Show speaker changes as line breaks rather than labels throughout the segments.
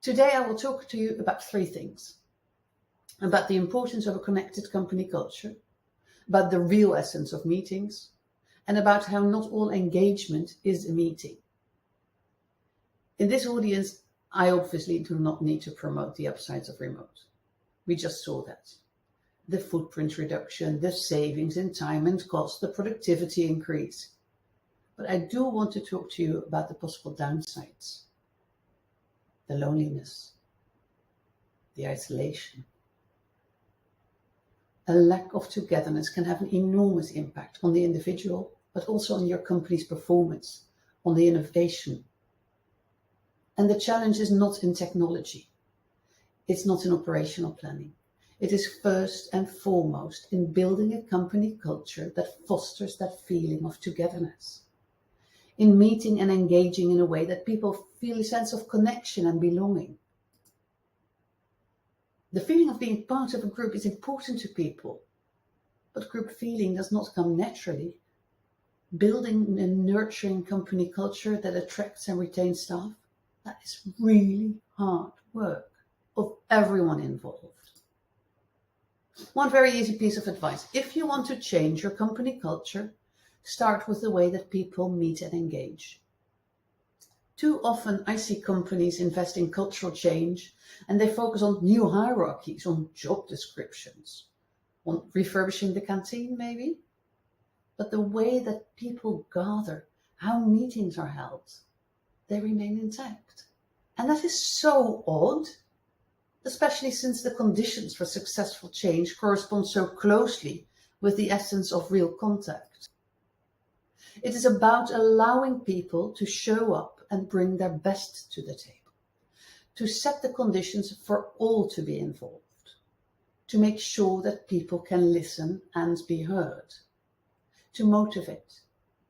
Today I will talk to you about three things. About the importance of a connected company culture, about the real essence of meetings, and about how not all engagement is a meeting. In this audience, I obviously do not need to promote the upsides of remote. We just saw that. The footprint reduction, the savings in time and cost, the productivity increase. But I do want to talk to you about the possible downsides. The loneliness, the isolation. A lack of togetherness can have an enormous impact on the individual, but also on your company's performance, on the innovation. And the challenge is not in technology. It's not in operational planning. It is first and foremost in building a company culture that fosters that feeling of togetherness. In meeting and engaging in a way that people feel a sense of connection and belonging. The feeling of being part of a group is important to people, but group feeling does not come naturally. Building and nurturing company culture that attracts and retains staff, that is really hard work of everyone involved. One very easy piece of advice. If you want to change your company culture, start with the way that people meet and engage. Too often I see companies invest in cultural change and they focus on new hierarchies, on job descriptions, on refurbishing the canteen maybe. But the way that people gather, how meetings are held, they remain intact. And that is so odd, especially since the conditions for successful change correspond so closely with the essence of real contact. It is about allowing people to show up and bring their best to the table, to set the conditions for all to be involved, to make sure that people can listen and be heard, to motivate,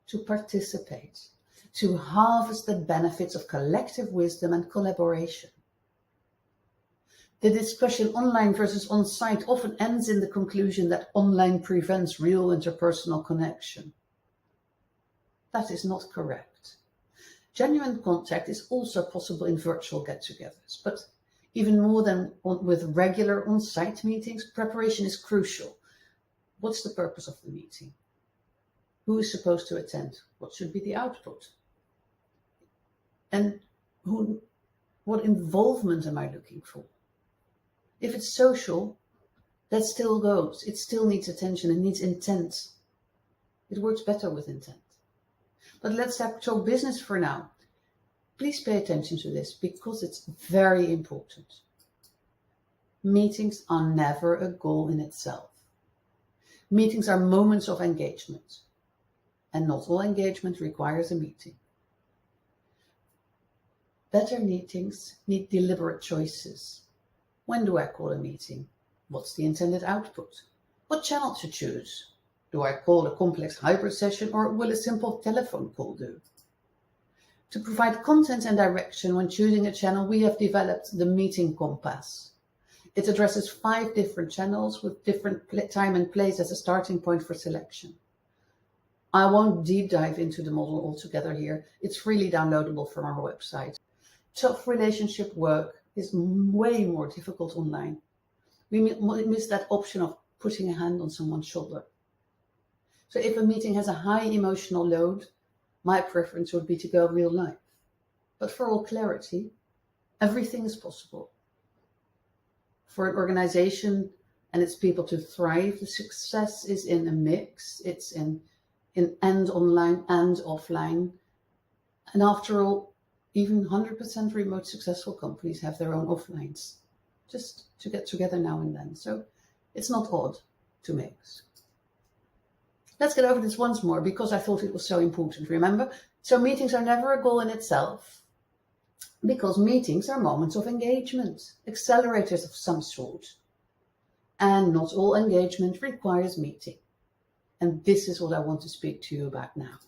to participate, to harvest the benefits of collective wisdom and collaboration. The discussion online versus on-site often ends in the conclusion that online prevents real interpersonal connection. That is not correct. Genuine contact is also possible in virtual get-togethers, but even more than with regular on-site meetings, preparation is crucial. What's the purpose of the meeting? Who is supposed to attend? What should be the output? And what involvement am I looking for? If it's social, that still goes. It still needs attention. It needs intent. It works better with intent. But let's talk business for now. Please pay attention to this because it's very important. Meetings are never a goal in itself. Meetings are moments of engagement. And not all engagement requires a meeting. Better meetings need deliberate choices. When do I call a meeting? What's the intended output? What channel to choose? Do I call a complex hybrid session or will a simple telephone call do? To provide content and direction when choosing a channel, we have developed the Meeting Compass. It addresses 5 different channels with different time and place as a starting point for selection. I won't deep dive into the model altogether here. It's freely downloadable from our website. Tough relationship work is way more difficult online. We miss that option of putting a hand on someone's shoulder. So if a meeting has a high emotional load, my preference would be to go real life. But for all clarity, everything is possible. For an organization and its people to thrive, the success is in a mix. It's in and online and offline. And after all, even 100% remote successful companies have their own offlines, just to get together now and then. So it's not odd to mix. Let's get over this once more because I thought it was so important, remember? So meetings are never a goal in itself because meetings are moments of engagement, accelerators of some sort. And not all engagement requires meeting. And this is what I want to speak to you about now.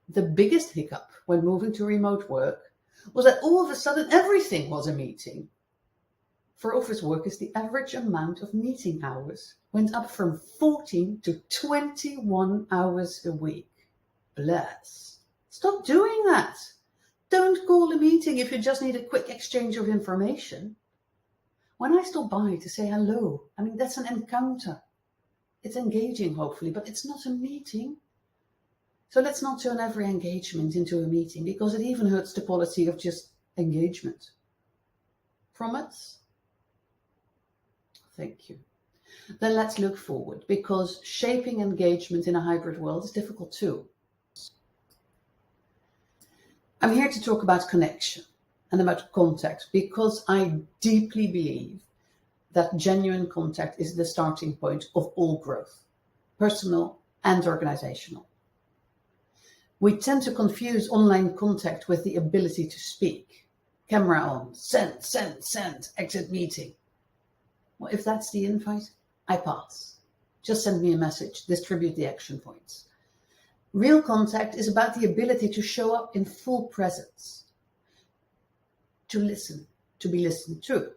The biggest hiccup when moving to remote work was that all of a sudden everything was a meeting. For office workers, the average amount of meeting hours went up from 14 to 21 hours a week. Bless. Stop doing that. don't call a meeting if you just need a quick exchange of information. When I stop by to say hello, that's an encounter. It's engaging, hopefully, but it's not a meeting. So let's not turn every engagement into a meeting, because it even hurts the quality of just engagement. Promise? Thank you. Then let's look forward, because shaping engagement in a hybrid world is difficult too. I'm here to talk about connection and about contact, because I deeply believe that genuine contact is the starting point of all growth, personal and organizational. We tend to confuse online contact with the ability to speak. Camera on, send, exit meeting. Well, if that's the invite, I pass. Just send me a message, distribute the action points. Real contact is about the ability to show up in full presence, to listen, to be listened to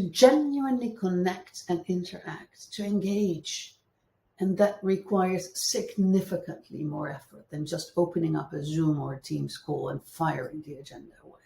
genuinely connect and interact, to engage. And that requires significantly more effort than just opening up a Zoom or a Teams call and firing the agenda away.